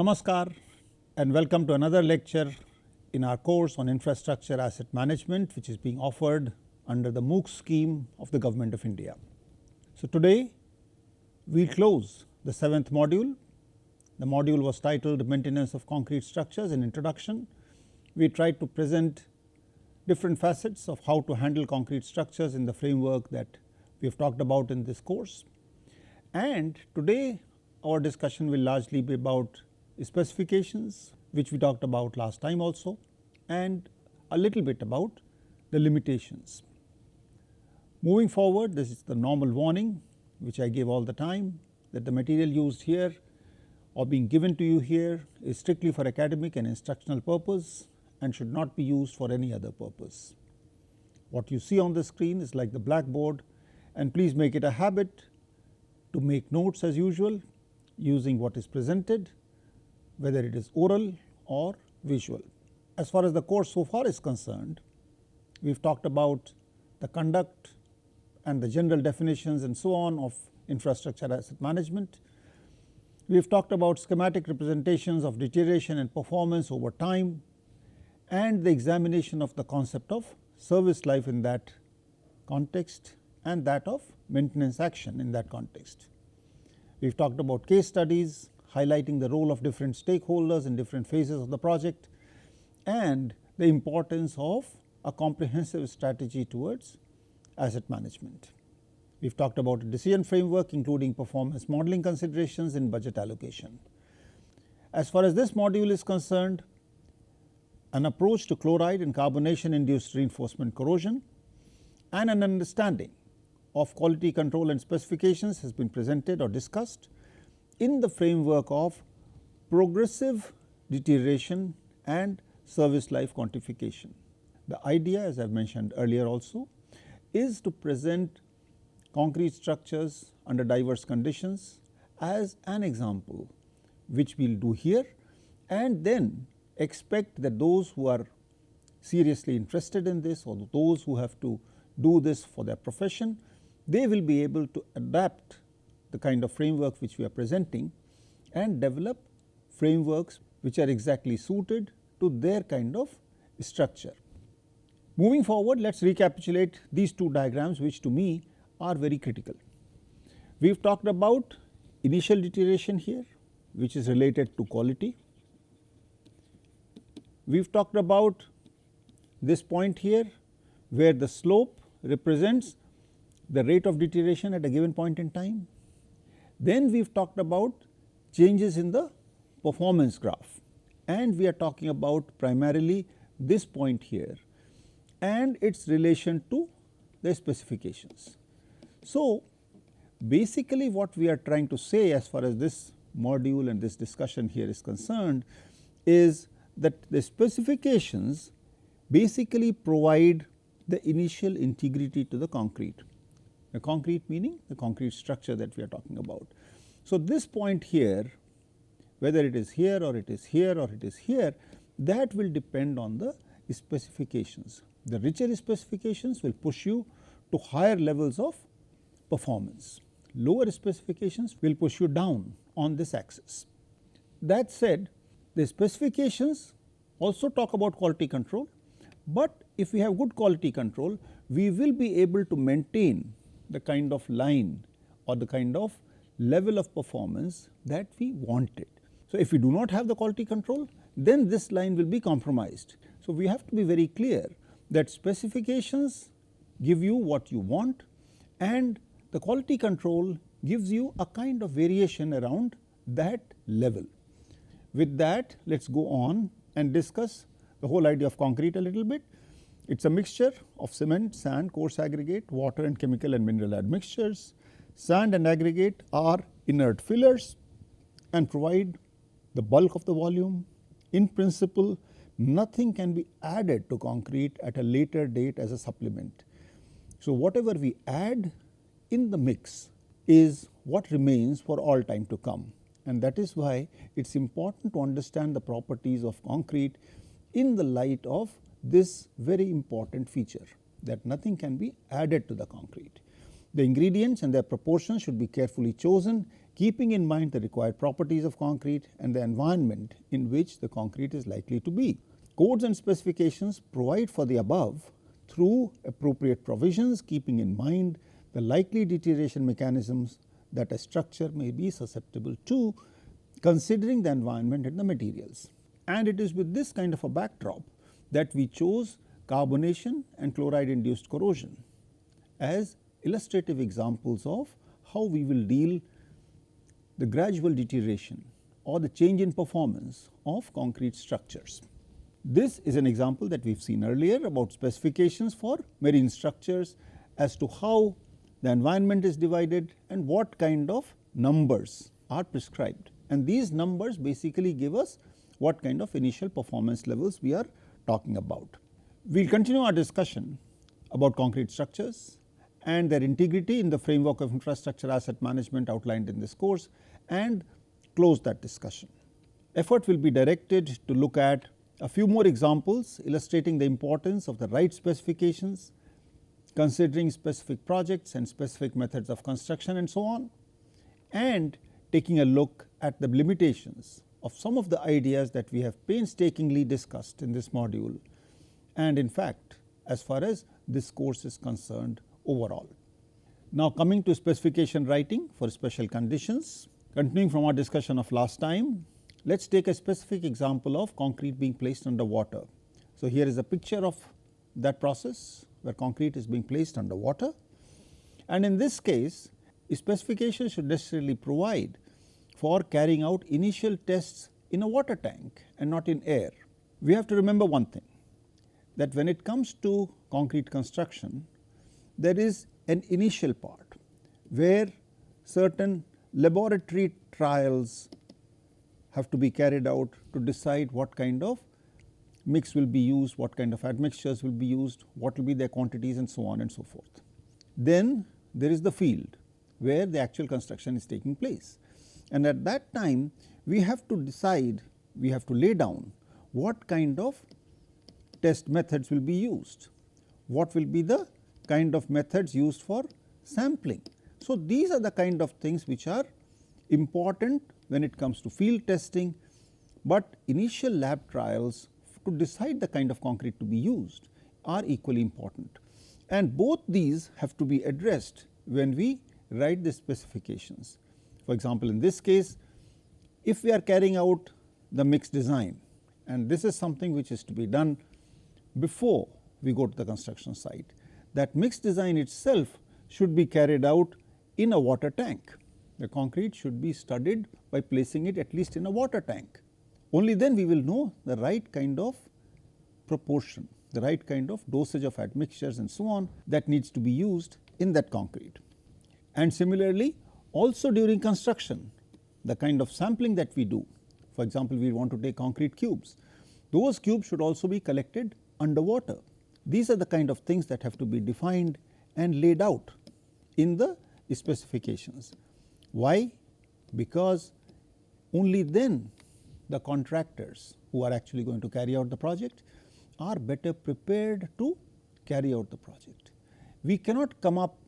Namaskar and welcome to another lecture in our course on infrastructure asset management, which is being offered under the MOOC scheme of the Government of India. So today we close the 7th module. The module was titled Maintenance of Concrete Structures. In introduction, we tried to present different facets of how to handle concrete structures in the framework that we have talked about in this course. And today our discussion will largely be about specifications, which we talked about last time also, and a little bit about the limitations. Moving forward, this is the normal warning which I give all the time, that the material used here or being given to you here is strictly for academic and instructional purpose and should not be used for any other purpose. What you see on the screen is like the blackboard, and please make it a habit to make notes as usual using what is presented, whether it is oral or visual. As far as the course so far is concerned, we have talked about the conduct and the general definitions and so on of infrastructure asset management. We have talked about schematic representations of deterioration and performance over time and the examination of the concept of service life in that context and that of maintenance action in that context. We have talked about case studies highlighting the role of different stakeholders in different phases of the project and the importance of a comprehensive strategy towards asset management. We have talked about a decision framework including performance modeling considerations in budget allocation. As far as this module is concerned, an approach to chloride and carbonation induced reinforcement corrosion and an understanding of quality control and specifications has been presented or discussed in the framework of progressive deterioration and service life quantification. The idea, as I have mentioned earlier also, is to present concrete structures under diverse conditions as an example, which we will do here, and then expect that those who are seriously interested in this or those who have to do this for their profession, they will be able to adapt the kind of framework which we are presenting and develop frameworks which are exactly suited to their kind of structure. Moving forward, let us recapitulate these two diagrams which to me are very critical. We have talked about initial deterioration here, which is related to quality. We have talked about this point here where the slope represents the rate of deterioration at a given point in time. Then we have talked about changes in the performance graph, and we are talking about primarily this point here and its relation to the specifications. So, basically what we are trying to say as far as this module and this discussion here is concerned is that the specifications basically provide the initial integrity to the concrete. The concrete meaning the concrete structure that we are talking about. So, this point here, whether it is here or it is here or it is here, that will depend on the specifications. The richer specifications will push you to higher levels of performance. Lower specifications will push you down on this axis. That said, the specifications also talk about quality control, but if we have good quality control, we will be able to maintain the kind of line or the kind of level of performance that we wanted. So, if we do not have the quality control, then this line will be compromised. So, we have to be very clear that specifications give you what you want and the quality control gives you a kind of variation around that level. With that, let us go on and discuss the whole idea of concrete a little bit. It is a mixture of cement, sand, coarse aggregate, water and chemical and mineral admixtures. Sand and aggregate are inert fillers and provide the bulk of the volume. In principle, nothing can be added to concrete at a later date as a supplement. So, whatever we add in the mix is what remains for all time to come, and that is why it is important to understand the properties of concrete in the light of this very important feature, that nothing can be added to the concrete. The ingredients and their proportions should be carefully chosen, keeping in mind the required properties of concrete and the environment in which the concrete is likely to be. Codes and specifications provide for the above through appropriate provisions, keeping in mind the likely deterioration mechanisms that a structure may be susceptible to, considering the environment and the materials. And it is with this kind of a backdrop that we chose carbonation and chloride induced corrosion as illustrative examples of how we will deal the gradual deterioration or the change in performance of concrete structures. This is an example that we have seen earlier about specifications for marine structures as to how the environment is divided and what kind of numbers are prescribed. And these numbers basically give us what kind of initial performance levels we are talking about. We will continue our discussion about concrete structures and their integrity in the framework of infrastructure asset management outlined in this course and close that discussion. Effort will be directed to look at a few more examples illustrating the importance of the right specifications, considering specific projects and specific methods of construction and so on, and taking a look at the limitations of some of the ideas that we have painstakingly discussed in this module and in fact as far as this course is concerned overall. Now coming to specification writing for special conditions, continuing from our discussion of last time, let us take a specific example of concrete being placed under water. So here is a picture of that process where concrete is being placed under water, and in this case a specification should necessarily provide for carrying out initial tests in a water tank and not in air. We have to remember one thing, that when it comes to concrete construction, there is an initial part where certain laboratory trials have to be carried out to decide what kind of mix will be used, what kind of admixtures will be used, what will be their quantities and so on and so forth. Then there is the field where the actual construction is taking place, and at that time we have to decide, we have to lay down what kind of test methods will be used, what will be the kind of methods used for sampling. So these are the kind of things which are important when it comes to field testing, but initial lab trials to decide the kind of concrete to be used are equally important, and both these have to be addressed when we write the specifications. For example, in this case, if we are carrying out the mix design, and this is something which is to be done before we go to the construction site, that mix design itself should be carried out in a water tank. The concrete should be studied by placing it at least in a water tank. Only then we will know the right kind of proportion, the right kind of dosage of admixtures and so on that needs to be used in that concrete. And similarly, also during construction, the kind of sampling that we do, for example, we want to take concrete cubes, those cubes should also be collected underwater. These are the kind of things that have to be defined and laid out in the specifications. Why? Because only then the contractors who are actually going to carry out the project are better prepared to carry out the project. We cannot come up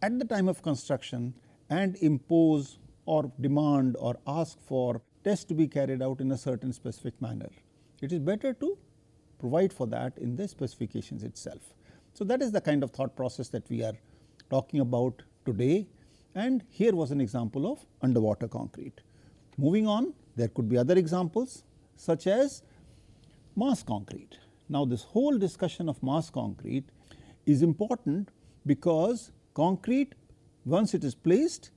at the time of construction and impose or demand or ask for tests to be carried out in a certain specific manner. It is better to provide for that in the specifications itself. So that is the kind of thought process that we are talking about today, and here was an example of underwater concrete. Moving on, there could be other examples such as mass concrete. Now this whole discussion of mass concrete is important because concrete, once it is placed,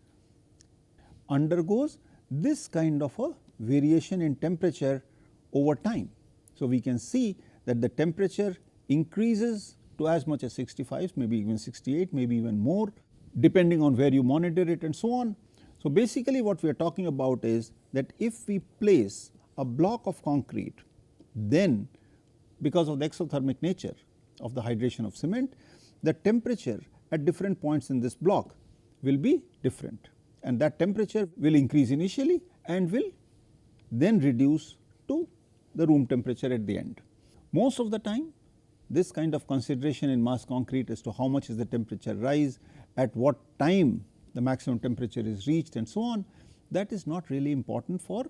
undergoes this kind of a variation in temperature over time. So we can see that the temperature increases to as much as 65, maybe even 68, maybe even more, depending on where you monitor it and so on. So basically what we are talking about is that if we place a block of concrete, then because of the exothermic nature of the hydration of cement, the temperature at different points in this block will be different, and that temperature will increase initially and will then reduce to the room temperature at the end. Most of the time this kind of consideration in mass concrete as to how much is the temperature rise, at what time the maximum temperature is reached and so on, that is not really important for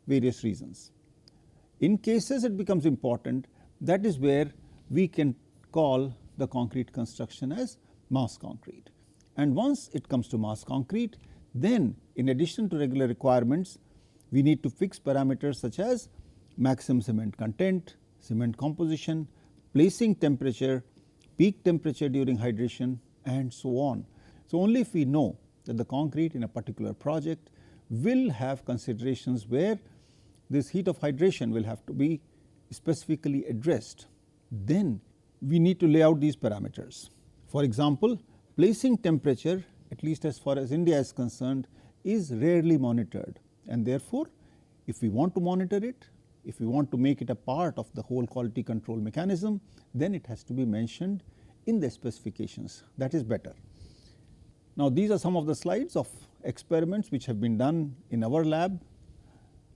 various reasons. In cases it becomes important, that is where we can call the concrete construction as mass concrete. And once it comes to mass concrete, then in addition to regular requirements, we need to fix parameters such as maximum cement content, cement composition, placing temperature, peak temperature during hydration, and so on. So, only if we know that the concrete in a particular project will have considerations where this heat of hydration will have to be specifically addressed, then we need to lay out these parameters. For example, placing temperature, at least as far as India is concerned, is rarely monitored, and therefore, if we want to monitor it, if we want to make it a part of the whole quality control mechanism, then it has to be mentioned in the specifications. That is better. Now, these are some of the slides of experiments which have been done in our lab.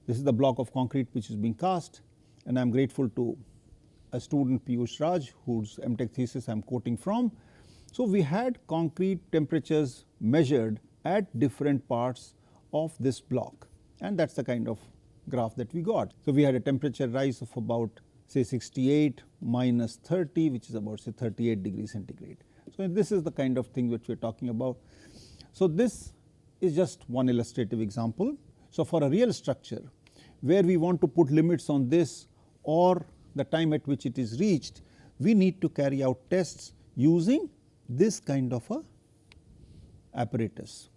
This is the block of concrete which is being cast, and I am grateful to a student, Piyush Raj, whose MTech thesis I am quoting from. So, we had concrete temperatures measured at different parts of this block, and that is the kind of graph that we got. So, we had a temperature rise of about say 68 minus 30, which is about say 38 degrees centigrade. So, this is the kind of thing which we are talking about. So, this is just one illustrative example. So, for a real structure where we want to put limits on this or the time at which it is reached, we need to carry out tests using this kind of a apparatus,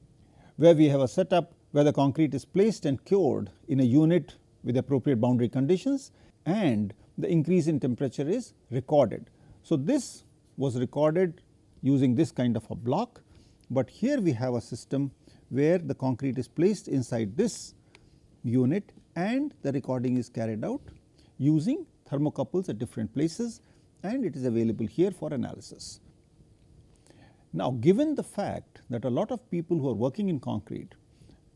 where we have a setup where the concrete is placed and cured in a unit with appropriate boundary conditions, and the increase in temperature is recorded. So, this was recorded using this kind of a block, but here we have a system where the concrete is placed inside this unit and the recording is carried out using thermocouples at different places, and it is available here for analysis. Now, given the fact that a lot of people who are working in concrete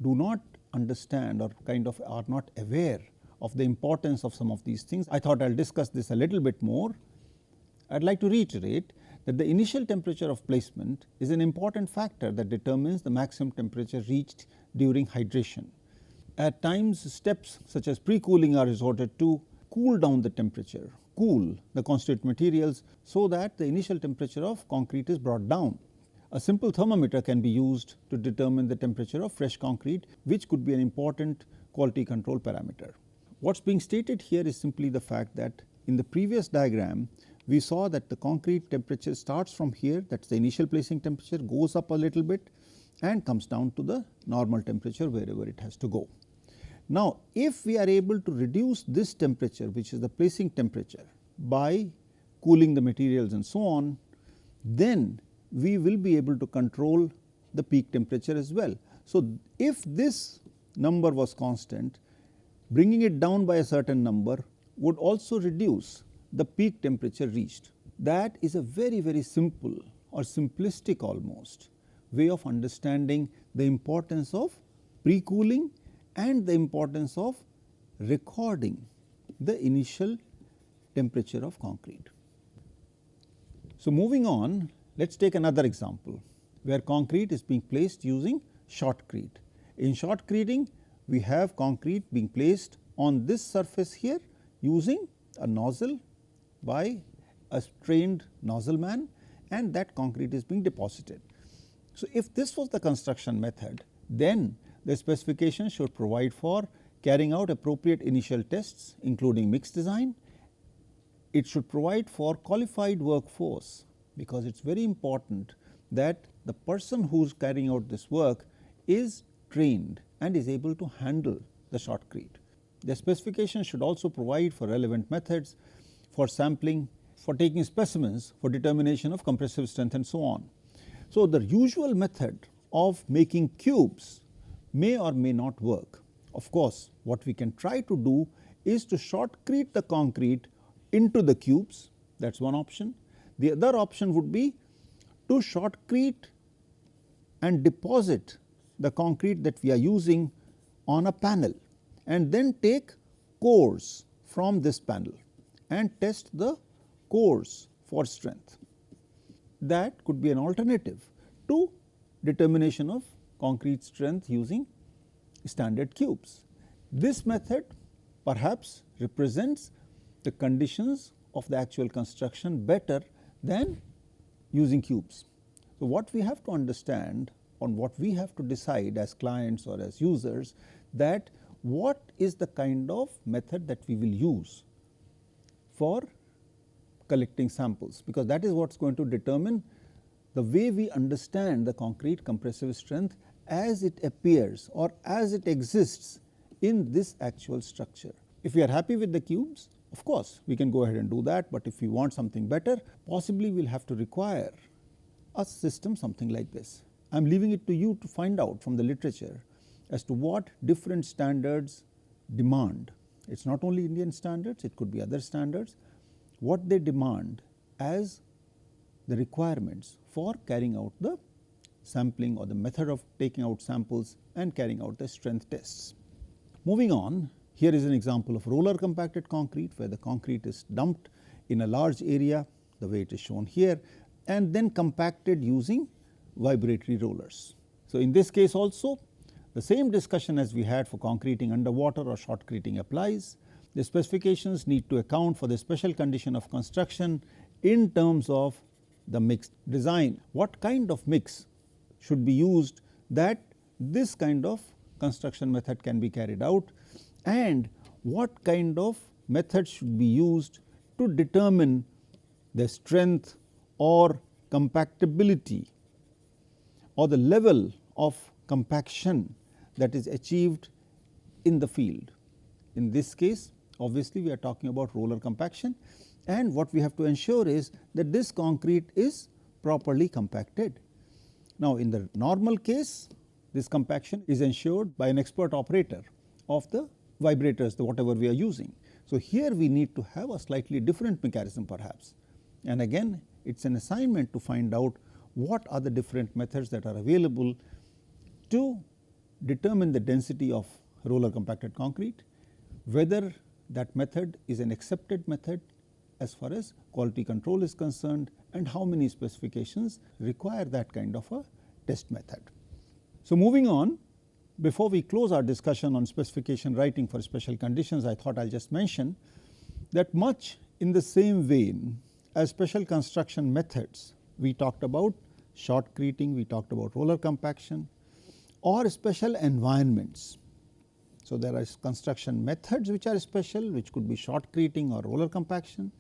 do not understand or kind of are not aware of the importance of some of these things, I thought I will discuss this a little bit more. I would like to reiterate that the initial temperature of placement is an important factor that determines the maximum temperature reached during hydration. At times, steps such as pre-cooling are resorted to cool down the temperature, cool the constituent materials, so that the initial temperature of concrete is brought down. A simple thermometer can be used to determine the temperature of fresh concrete, which could be an important quality control parameter. What is being stated here is simply the fact that in the previous diagram, we saw that the concrete temperature starts from here, that is the initial placing temperature, goes up a little bit and comes down to the normal temperature wherever it has to go. Now, if we are able to reduce this temperature, which is the placing temperature, by cooling the materials and so on, then we will be able to control the peak temperature as well. So, if this number was constant, bringing it down by a certain number would also reduce the peak temperature reached. That is a very, very simple or simplistic almost way of understanding the importance of pre-cooling and the importance of recording the initial temperature of concrete. So, moving on, let us take another example where concrete is being placed using shotcrete. In shotcreting, we have concrete being placed on this surface here using a nozzle by a trained nozzle man, and that concrete is being deposited. So, if this was the construction method, then the specification should provide for carrying out appropriate initial tests, including mix design. It should provide for qualified workforce, because it is very important that the person who is carrying out this work is trained and is able to handle the shotcrete. The specification should also provide for relevant methods for sampling, for taking specimens for determination of compressive strength and so on. So, the usual method of making cubes may or may not work. Of course, what we can try to do is to shotcrete the concrete into the cubes, that is one option. The other option would be to shotcrete and deposit the concrete that we are using on a panel, and then take cores from this panel and test the cores for strength. That could be an alternative to determination of concrete strength using standard cubes. This method perhaps represents the conditions of the actual construction better than using cubes. So, what we have to understand, on what we have to decide as clients or as users, that what is the kind of method that we will use for collecting samples, because that is what is going to determine the way we understand the concrete compressive strength as it appears or as it exists in this actual structure. If we are happy with the cubes, of course, we can go ahead and do that, but if we want something better, possibly we will have to require a system something like this. I am leaving it to you to find out from the literature as to what different standards demand. It is not only Indian standards, it could be other standards, what they demand as the requirements for carrying out the sampling or the method of taking out samples and carrying out the strength tests. Moving on, here is an example of roller compacted concrete, where the concrete is dumped in a large area the way it is shown here, and then compacted using vibratory rollers. So, in this case also the same discussion as we had for concreting underwater or shotcreting applies. The specifications need to account for the special condition of construction in terms of the mixed design. What kind of mix should be used that this kind of construction method can be carried out, and what kind of method should be used to determine the strength or compactability or the level of compaction that is achieved in the field. In this case, obviously we are talking about roller compaction, and what we have to ensure is that this concrete is properly compacted. Now, in the normal case, this compaction is ensured by an expert operator of the vibrators, the whatever we are using. So, here we need to have a slightly different mechanism perhaps, and again it is an assignment to find out what are the different methods that are available to determine the density of roller compacted concrete, whether that method is an accepted method as far as quality control is concerned, and how many specifications require that kind of a test method. So, moving on, before we close our discussion on specification writing for special conditions, I thought I will just mention that much in the same vein as special construction methods, we talked about shotcreting, we talked about roller compaction or special environments. So, there are construction methods which are special, which could be shotcreting or roller compaction.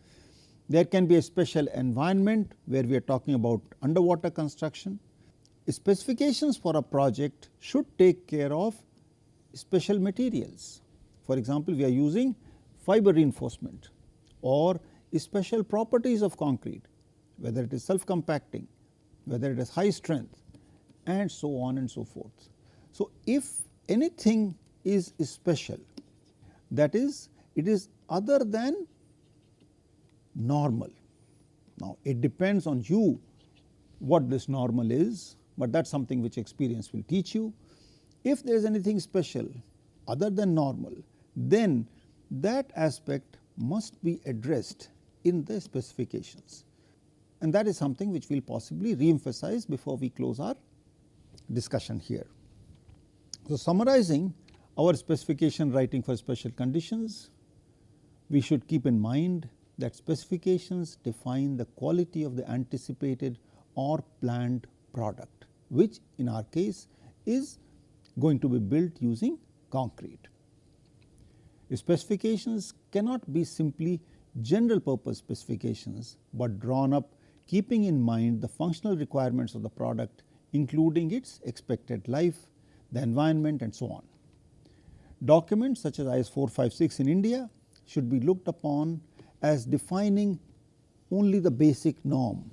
There can be a special environment where we are talking about underwater construction. Specifications for a project should take care of special materials. For example, we are using fiber reinforcement or special properties of concrete, whether it is self-compacting, whether it is high strength, and so on and so forth. So, if anything is special, that is, it is other than normal. Now, it depends on you what this normal is, but that is something which experience will teach you. If there is anything special other than normal, then that aspect must be addressed in the specifications, and that is something which we will possibly re-emphasize before we close our discussion here. So, summarizing our specification writing for special conditions, we should keep in mind that specifications define the quality of the anticipated or planned product, which in our case is going to be built using concrete. Specifications cannot be simply general purpose specifications, but drawn up keeping in mind the functional requirements of the product, including its expected life, the environment, and so on. Documents such as IS 456 in India should be looked upon as defining only the basic norm,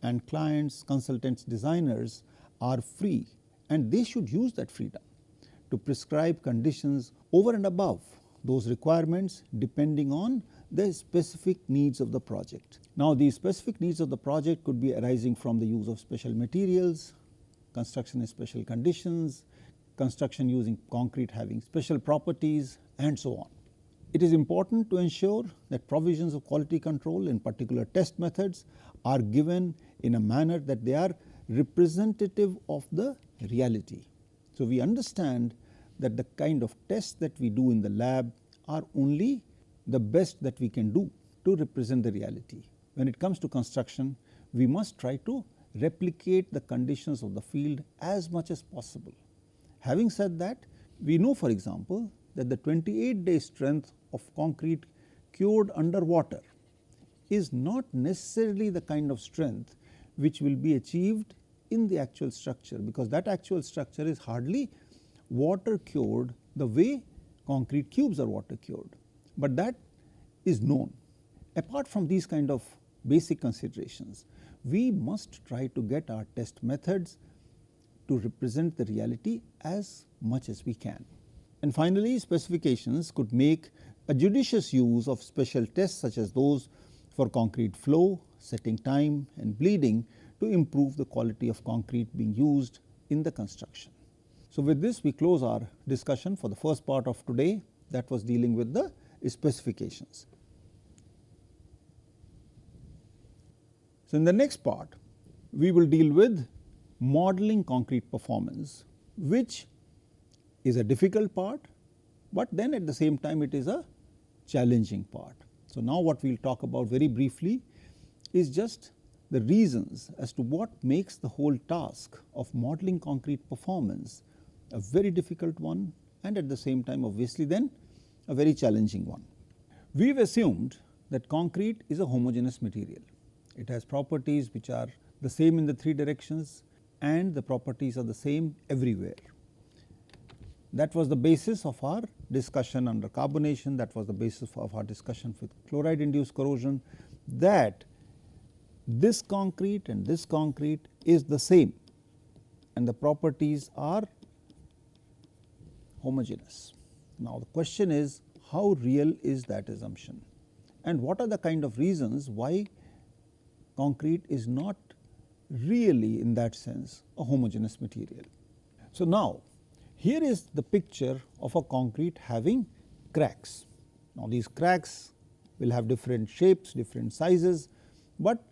and clients, consultants, designers are free, and they should use that freedom to prescribe conditions over and above those requirements depending on the specific needs of the project. Now, these specific needs of the project could be arising from the use of special materials, construction in special conditions, construction using concrete having special properties, and so on. It is important to ensure that provisions of quality control, in particular test methods, are given in a manner that they are representative of the reality. So, we understand that the kind of tests that we do in the lab are only the best that we can do to represent the reality. When it comes to construction, we must try to replicate the conditions of the field as much as possible. Having said that, we know, for example, that the 28-day strength of concrete cured underwater is not necessarily the kind of strength which will be achieved in the actual structure, because that actual structure is hardly water cured the way concrete cubes are water cured, but that is known. Apart from these kind of basic considerations, we must try to get our test methods to represent the reality as much as we can. And finally, specifications could make a judicious use of special tests such as those for concrete flow, setting time and bleeding to improve the quality of concrete being used in the construction. So, with this we close our discussion for the first part of today, that was dealing with the specifications. So, in the next part we will deal with modeling concrete performance, which is a difficult part, but then at the same time it is a challenging part. So, now what we will talk about very briefly is just the reasons as to what makes the whole task of modeling concrete performance a very difficult one, and at the same time obviously then a very challenging one. We have assumed that concrete is a homogeneous material. It has properties which are the same in the three directions, and the properties are the same everywhere. That was the basis of our discussion under carbonation, that was the basis of our discussion with chloride induced corrosion, that this concrete and this concrete is the same and the properties are homogeneous. Now, the question is, how real is that assumption, and what are the kind of reasons why concrete is not really in that sense a homogeneous material. So, now here is the picture of a concrete having cracks. Now, these cracks will have different shapes, different sizes, but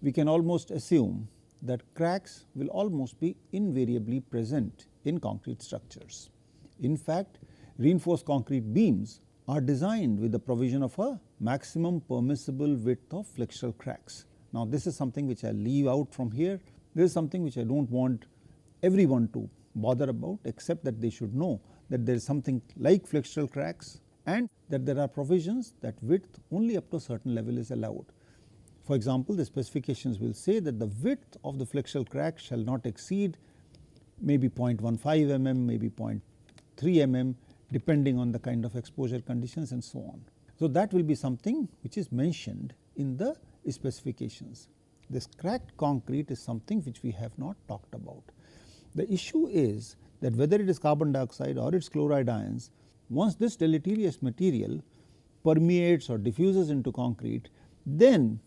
we can almost assume that cracks will almost be invariably present in concrete structures. In fact, reinforced concrete beams are designed with the provision of a maximum permissible width of flexural cracks. Now, this is something which I leave out from here. This is something which I do not want everyone to bother about, except that they should know that there is something like flexural cracks and that there are provisions that width only up to a certain level is allowed. For example, the specifications will say that the width of the flexural crack shall not exceed maybe 0.15 mm, maybe 0.3 mm, depending on the kind of exposure conditions and so on. So, that will be something which is mentioned in the specifications. This cracked concrete is something which we have not talked about. The issue is that whether it is carbon dioxide or its chloride ions, once this deleterious material permeates or diffuses into concrete, then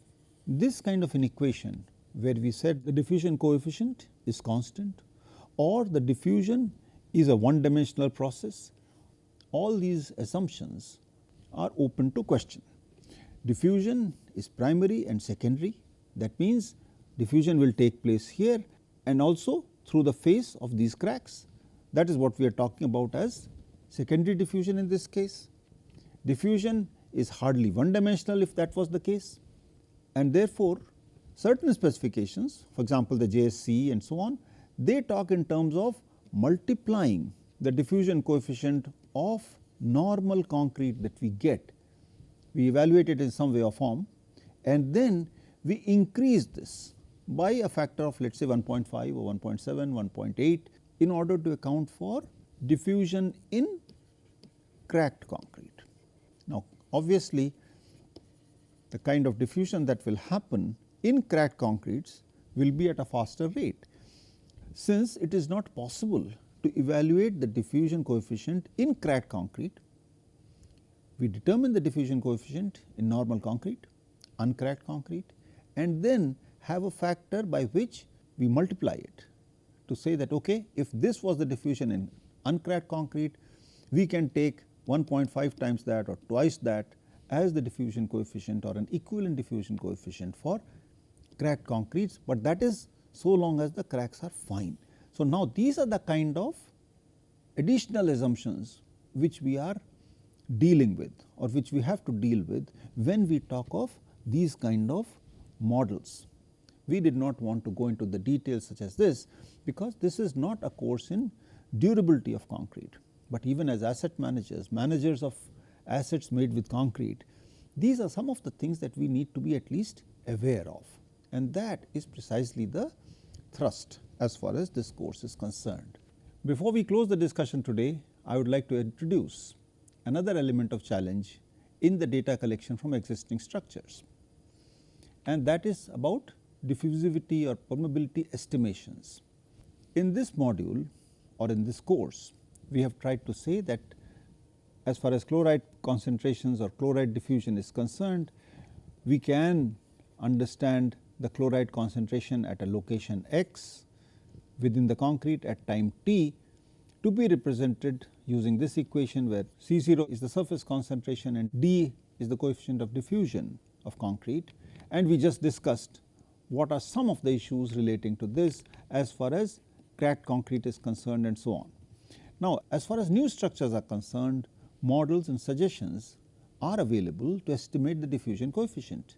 this kind of an equation where we said the diffusion coefficient is constant or the diffusion is a one dimensional process, all these assumptions are open to question. Diffusion is primary and secondary, that means diffusion will take place here and also through the face of these cracks. That is what we are talking about as secondary diffusion in this case. Diffusion is hardly one dimensional if that was the case, and therefore, certain specifications, for example, the JSC and so on, they talk in terms of multiplying the diffusion coefficient of normal concrete that we get. We evaluate it in some way or form, and then we increase this by a factor of, let us say, 1.5 or 1.7, 1.8 in order to account for diffusion in cracked concrete. Now, obviously, the kind of diffusion that will happen in cracked concretes will be at a faster rate. Since it is not possible to evaluate the diffusion coefficient in cracked concrete, we determine the diffusion coefficient in normal concrete, uncracked concrete, and then have a factor by which we multiply it to say that, okay, if this was the diffusion in uncracked concrete, we can take 1.5 times that or twice that as the diffusion coefficient or an equivalent diffusion coefficient for cracked concretes, but that is so long as the cracks are fine. So, now these are the kind of additional assumptions which we are dealing with or which we have to deal with when we talk of these kind of models. We did not want to go into the details such as this, because this is not a course in durability of concrete, but even as asset managers, managers of assets made with concrete, these are some of the things that we need to be at least aware of, and that is precisely the thrust as far as this course is concerned. Before we close the discussion today, I would like to introduce another element of challenge in the data collection from existing structures, and that is about diffusivity or permeability estimations. In this module or in this course, we have tried to say that as far as chloride concentrations or chloride diffusion is concerned, we can understand the chloride concentration at a location x within the concrete at time t to be represented using this equation, where C0 is the surface concentration and d is the coefficient of diffusion of concrete, and we just discussed what are some of the issues relating to this as far as cracked concrete is concerned and so on. Now, as far as new structures are concerned, models and suggestions are available to estimate the diffusion coefficient,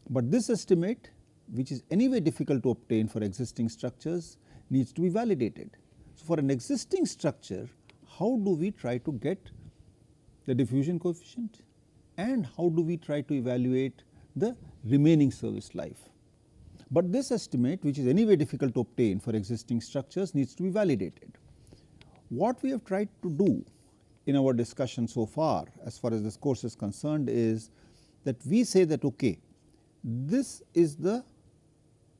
but this estimate, which is anyway difficult to obtain for existing structures, needs to be validated. So, for an existing structure, how do we try to get the diffusion coefficient, and how do we try to evaluate the remaining service life? But this estimate, which is anyway difficult to obtain for existing structures, needs to be validated. What we have tried to do in our discussion so far as this course is concerned is that we say that okay, this is the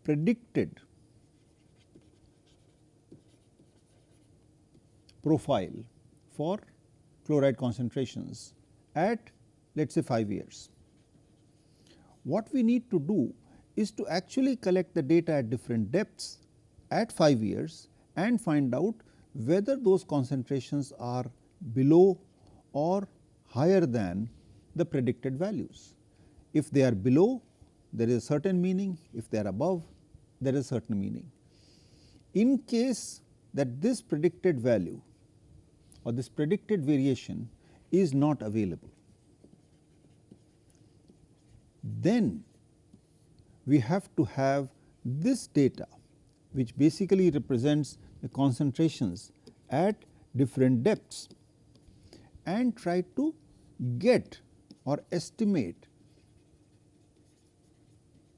predicted profile for chloride concentrations at, let us say, 5 years. What we need to do is to actually collect the data at different depths at 5 years and find out whether those concentrations are below or higher than the predicted values. If they are below, there is a certain meaning; if they are above, there is a certain meaning. In case that this predicted value or this predicted variation is not available, then we have to have this data, which basically represents the concentrations at different depths, and try to get or estimate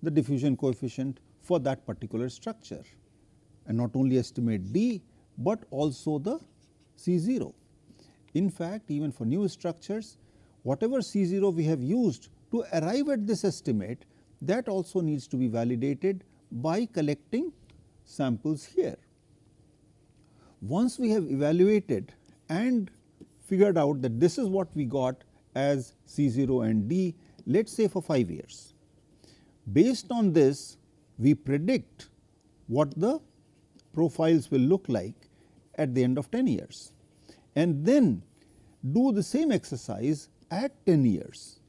the diffusion coefficient for that particular structure, and not only estimate d, but also the C0. In fact, even for new structures, whatever C0 we have used to arrive at this estimate, that also needs to be validated by collecting samples here. Once we have evaluated and figured out that this is what we got as C0 and d, let us say for 5 years. Based on this, we predict what the profiles will look like at the end of 10 years, and then do the same exercise at 10 years,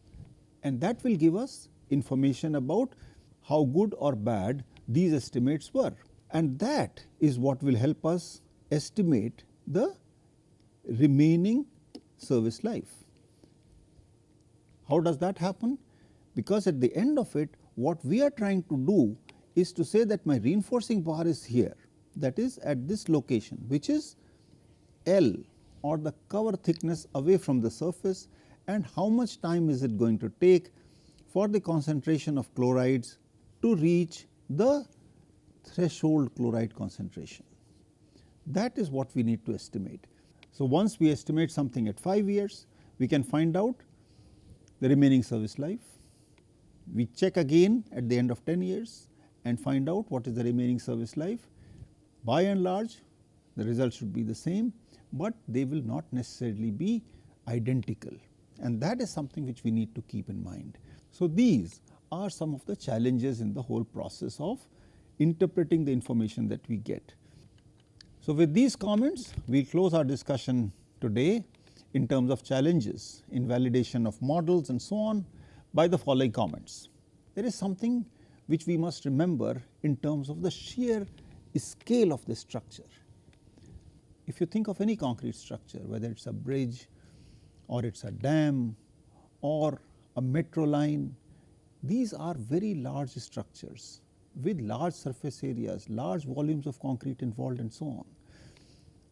and that will give us information about how good or bad these estimates were, and that is what will help us estimate the remaining service life. How does that happen? Because at the end of it, what we are trying to do is to say that my reinforcing bar is here, that is at this location, which is L, or the cover thickness away from the surface, and how much time is it going to take for the concentration of chlorides to reach the threshold chloride concentration. That is what we need to estimate. So, once we estimate something at 5 years, we can find out the remaining service life. We check again at the end of 10 years and find out what is the remaining service life. By and large, the results should be the same, but they will not necessarily be identical, and that is something which we need to keep in mind. So, these are some of the challenges in the whole process of interpreting the information that we get. So, with these comments, we close our discussion today in terms of challenges in validation of models and so on by the following comments. There is something which we must remember in terms of the sheer scale of this structure. if you think of any concrete structure, whether it's a bridge or it's a dam or a metro line, these are very large structures with large surface areas, large volumes of concrete involved and so on.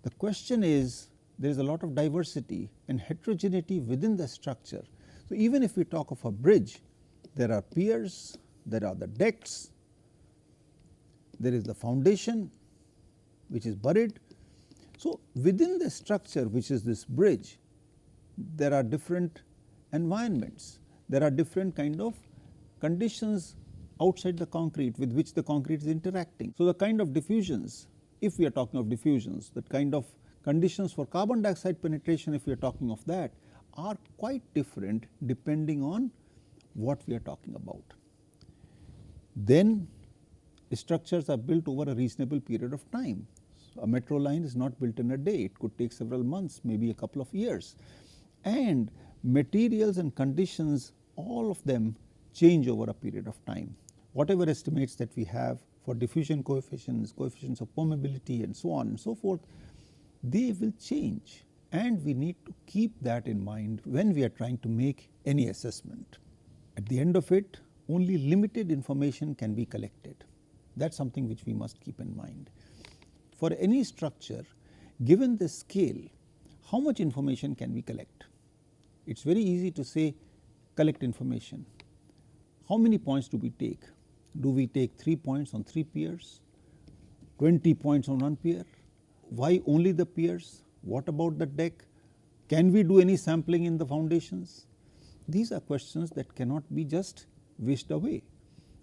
The question is, there is a lot of diversity and heterogeneity within the structure. So, even if we talk of a bridge, there are piers, there are the decks, there is the foundation which is buried. So, within the structure which is this bridge, there are different environments, there are different kind of conditions outside the concrete with which the concrete is interacting. So, the kind of diffusions, if we are talking of diffusions, that kind of conditions for carbon dioxide penetration, if we are talking of that, are quite different depending on what we are talking about. Then structures are built over a reasonable period of time. So, a metro line is not built in a day, it could take several months, maybe a couple of years, and materials and conditions, all of them change over a period of time. Whatever estimates that we have for diffusion coefficients, coefficients of permeability and so on and so forth, they will change, and we need to keep that in mind when we are trying to make any assessment. At the end of it, only limited information can be collected. That is something which we must keep in mind. For any structure, given the scale, how much information can we collect? It is very easy to say collect information. How many points do we take? Do we take 3 points on 3 piers, 20 points on 1 pier? Why only the piers? What about the deck? Can we do any sampling in the foundations? These are questions that cannot be just wished away.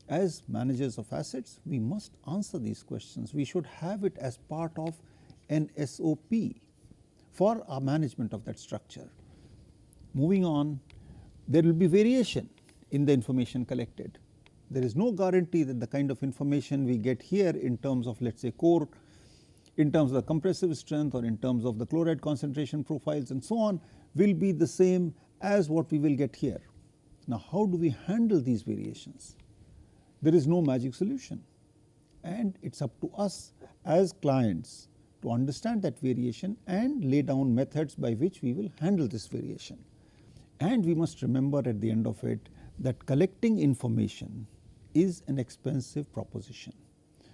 As managers of assets, we must answer these questions. We should have it as part of an SOP for our management of that structure. Moving on, there will be variation in the information collected. There is no guarantee that the kind of information we get here in terms of, let us say, core, in terms of the compressive strength or in terms of the chloride concentration profiles and so on, will be the same as what we will get here. Now, how do we handle these variations? There is no magic solution, and it is up to us as clients to understand that variation and lay down methods by which we will handle this variation. And we must remember at the end of it that collecting information is an expensive proposition.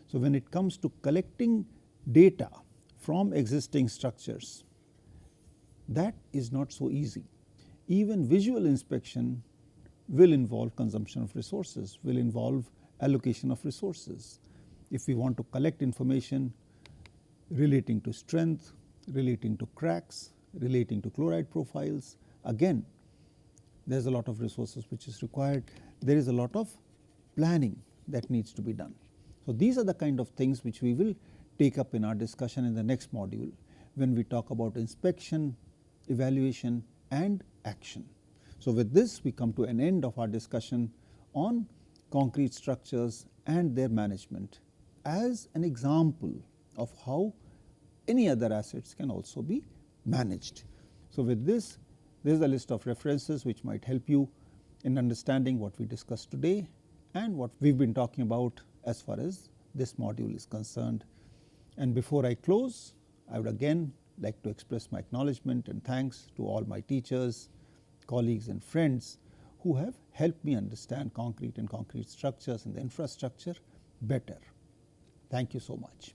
So, when it comes to collecting data from existing structures, that is not so easy. Even visual inspection will involve consumption of resources, will involve allocation of resources. If we want to collect information relating to strength, relating to cracks, relating to chloride profiles, again there is a lot of resources which is required. There is a lot of planning that needs to be done. So, these are the kind of things which we will take up in our discussion in the next module when we talk about inspection, evaluation and action. So, with this we come to an end of our discussion on concrete structures and their management as an example of how any other assets can also be managed. So, with this, there is a list of references which might help you in understanding what we discussed today and what we have been talking about as far as this module is concerned. And before I close, I would again like to express my acknowledgement and thanks to all my teachers, colleagues and friends who have helped me understand concrete and concrete structures and the infrastructure better. Thank you so much.